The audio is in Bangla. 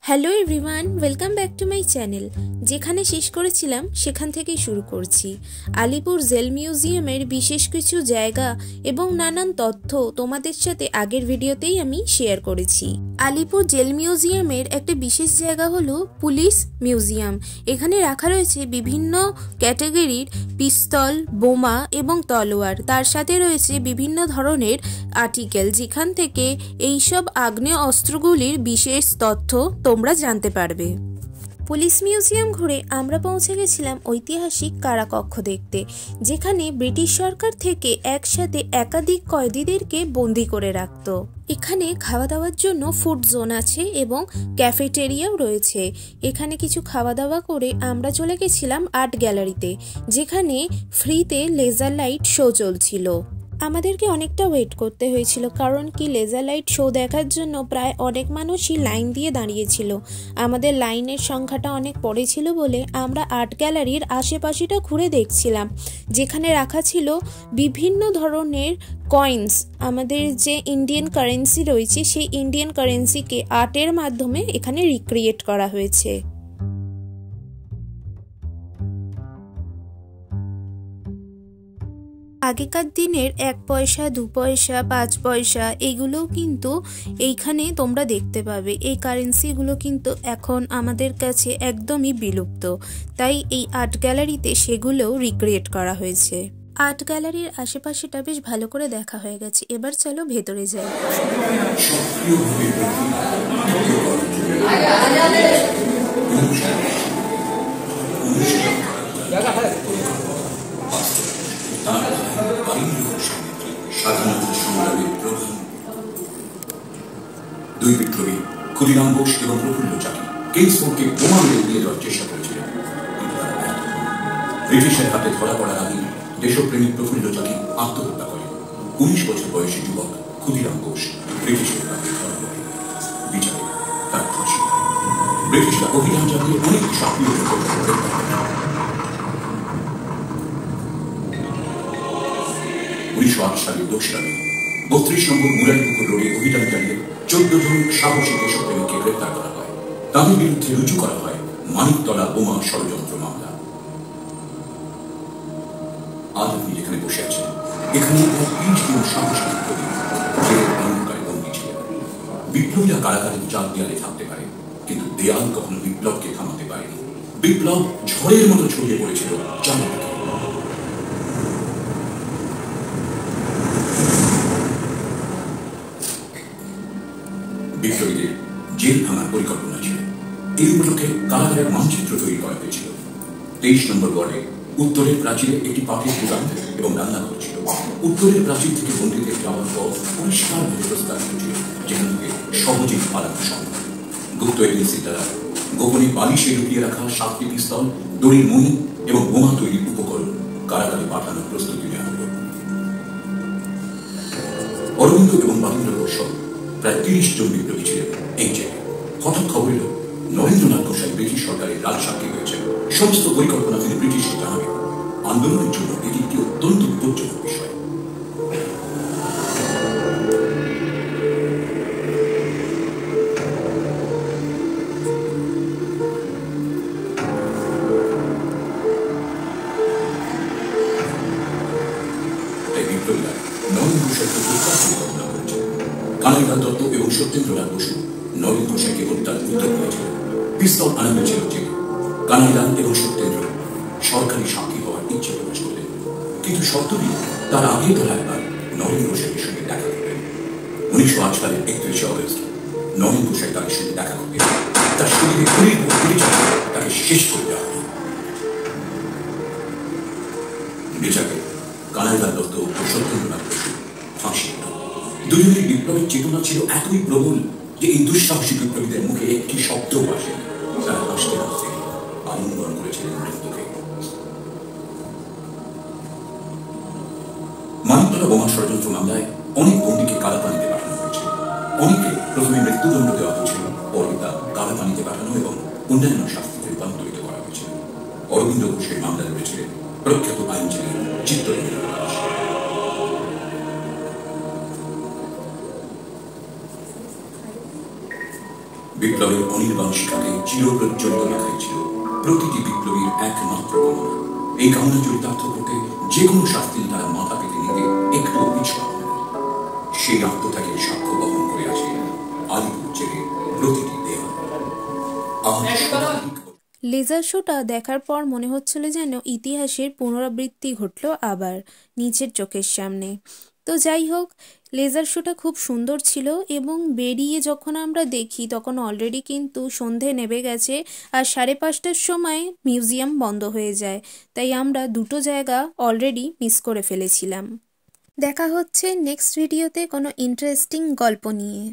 Hello everyone, welcome back to my channel. যেখানে শেষ করেছিলাম সেখান থেকেই শুরু করছি। আলিপুর জেল মিউজিয়ামের বিশেষ কিছু জায়গা এবং নানান তথ্য তোমাদের সাথে আগের ভিডিওতেই আমি শেয়ার করেছি। আলিপুর জেল মিউজিয়ামের একটা বিশেষ জায়গা হলো পুলিশ মিউজিয়াম। এখানে রাখা রয়েছে বিভিন্ন ক্যাটাগরির পিস্তল, বোমা এবং তলোয়ার। তার সাথে রয়েছে বিভিন্ন ধরনের আর্টিকেল, যেখান থেকে এইসব আগ্নেয় অস্ত্রগুলির বিশেষ তথ্য তোমরা জানতে পারবে। পুলিশ মিউজিয়াম ঘুরে আমরা পৌঁছে গেছিলাম ঐতিহাসিক কারাকক্ষ দেখতে, যেখানে ব্রিটিশ সরকার থেকে একসাথে একাধিক কয়েদিদেরকে বন্দি করে রাখত। এখানে খাওয়া দাওয়ার জন্য ফুড জোন আছে এবং ক্যাফেটেরিয়াও রয়েছে। এখানে কিছু খাওয়া দাওয়া করে আমরা চলে গেছিলাম আর্ট গ্যালারিতে, যেখানে ফ্রিতে লেজার লাইট শো চলছিল। আমাদেরকে অনেকটা ওয়েট করতে হয়েছিল, কারণ কি লেজার লাইট শো দেখার জন্য প্রায় অনেক মানুষই লাইন দিয়ে দাঁড়িয়েছিল। আমাদের লাইনের সংখ্যাটা অনেক পরে ছিল বলে আমরা আর্ট গ্যালারির আশেপাশেটা ঘুরে দেখছিলাম, যেখানে রাখা ছিল বিভিন্ন ধরনের কয়েন্স। আমাদের যে ইন্ডিয়ান কারেন্সি রয়েছে, সেই ইন্ডিয়ান কারেন্সিকে আর্টের মাধ্যমে এখানে রিক্রিয়েট করা হয়েছে। আগেকার দিনের 1 পয়সা, 2 পয়সা, 5 পয়সা এগুলোও কিন্তু এইখানে তোমরা দেখতে পাবে। এই কারেন্সিগুলো কিন্তু এখন আমাদের কাছে একদমই বিলুপ্ত, তাই এই আর্ট গ্যালারিতে সেগুলোও রিক্রিয়েট করা হয়েছে। আর্ট গ্যালারির আশেপাশেটা বেশ ভালো করে দেখা হয়ে গেছে, এবার চলো ভেতরে যাই। দুই বিপ্লবী ক্ষুদিরাম বোস এবং প্রফুল্ল চাকি কিংসফোর্ডকে বোমা মেরে উড়িয়ে দেওয়ার চেষ্টা করেছিলেন, কিন্তু তারা ব্যর্থ হন। ব্রিটিশের হাতে ধরা পড়ার আগে দেশপ্রেমিক প্রফুল্ল চাকি আত্মহত্যা করেন। 19 বছর বয়সী যুবক ক্ষুদিরাম বোস ব্রিটিশের হাতে ধরা পড়ে, বিচারে তার ফাঁসি। ব্রিটিশরা অভিযান চালিয়ে অনেক সক্রিয় 1908 সালের 2রা মে 32 নম্বর মুরারিপুকুর রোডে অভিযান চালিয়ে 14 জন সাহসী দেশপ্রেমিককে গ্রেফতার করা হয়। তাদের বিরুদ্ধে রুজু করা হয় মানিকতলা বোমা ষড়যন্ত্র মামলা। আজ আপনি যেখানে বসে আছেন, এখানে 30 জন সাহসী বিপ্লবী জেলের অন্ধকারে বন্দী ছিলেন। বিপ্লবীরা কারাগারের 4 দেয়ালে থাকতে পারে, কিন্তু দেয়াল কখনো বিপ্লবকে থামাতে পারেনি। বিপ্লব ঝড়ের মতো ছড়িয়ে পড়েছিল চারিদিকে। বিপ্লবীদের জেল ভাঙার পরিকল্পনা ছিল। এই উপলক্ষে কারাগারের মানচিত্র তৈরি করা হয়েছিল। 23 নম্বর ওয়ার্ডে উত্তরের প্রাচীরে একটি পাখির দোকান এবং রান্নাঘর ছিল। উত্তরের প্রাচীর থেকে বন্দীদের যাওয়ার পর পরিষ্কারভাবে প্রস্তাবিত ছিল, যেখান থেকে সহজেই পালানো সম্ভব। গুপ্ত এজেন্সির দ্বারা গোপনে বালিশে লুকিয়ে রাখা 7টি পিস্তল, দড়ির মই এবং বোমা তৈরির উপকরণ কারাগারে পাঠানোর প্রস্তুতি নেওয়া হল। অরবিন্দ এবং বাবীন্দ্র ঘোষ প্রায় 30 জন বিপ্লবী ছিলেন এই জায়গায়। হঠাৎ খবর এলো নরেন্দ্রনাথ গোসাই ব্রিটিশ সরকারের লাল সাক্ষী হয়েছে। সমস্ত পরিকল্পনা তিনি ব্রিটিশকে জানাবেন। আন্দোলনের জন্য এটি একটি অত্যন্ত বিপজ্জনক বিষয়। তাই বিপ্লবীরা নরেন্দ্র গোসাইকে হত্যার পরিকল্পনা করেছে। কানাইলাল দত্ত এবং সত্যেন্দ্রনাথ বসু নরেন্দ্র গোসাইকে হত্যার উদ্যোগ নিয়েছিলেন। পিস্তল আনা হয়েছিল জেলে। কানাইলাল এবং সত্যেন্দ্র সরকারি সাক্ষী হওয়ার ইচ্ছে প্রকাশ করলেন, কিন্তু শর্ত দিয়ে তার আগে তারা একবার নরেন্দ্র গোসাইয়ের সঙ্গে দেখা করলেন। 1908 সালের 31 অগস্ট নরেন্দ্র গোসাই তাদের সঙ্গে দেখা করলেন। তার শরীরে গুলির ভোট দিয়েছিল, তাকে শেষ করে দেওয়া হল। বিচারে কানাইলাল দত্ত ও সত্যেন্দ্রনাথ বসু ফাঁসি হল। দুজনের বিপ্লবের চেতনা ছিল এতই প্রবল যে এই দুঃসাহসী বিপ্লবীদের মুখে একটি শব্দও আসে। তারা হাসতে হাসতে আলিঙ্গন করেছিলেন মৃত্যুকে। মানিকতলা বোমা ষড়যন্ত্র মামলায় অনেক বন্দীকে কালাপানিতে পাঠানো হয়েছে। অনেকে প্রথমে মৃত্যুদণ্ড দেওয়া হয়েছিল, পরে তা কালাপানিতে পাঠানো এবং অন্যান্য শাস্তিতে রূপান্তরিত করা হয়েছিল। অরবিন্দ ঘোষের মামলায় রয়েছিলেন প্রখ্যাত আইনজীবী চিত্তরঞ্জন দাস। বিপ্লবী বিপ্লবের অনির্বাণ শিখাকে চিরপ্রজ্বলিত রাখাই ছিল প্রতিটি বিপ্লবীর একমাত্র কামনা। এই কামনা চরিতার্থ করতে যে কোনো শাস্তি তারা মাথা পেতে নিতে একটু পিছু হবে না। সেই আত্মত্যাগের সাক্ষ্য বহন করে আসে আলিপুর জেলের প্রতিটি দেওয়াল। লেজার শোটা দেখার পর মনে হচ্ছিল যেন ইতিহাসের পুনরাবৃত্তি ঘটল আবার নিচের চোখের সামনে। তো যাই হোক, লেজার শোটা খুব সুন্দর ছিল এবং বেরিয়ে যখন আমরা দেখি তখন অলরেডি কিন্তু সন্ধে নেমে গেছে আর 5:30টার সময় মিউজিয়াম বন্ধ হয়ে যায়। তাই আমরা দুটো জায়গা অলরেডি মিস করে ফেলেছিলাম। দেখা হচ্ছে নেক্সট ভিডিওতে কোনো ইন্টারেস্টিং গল্প নিয়ে।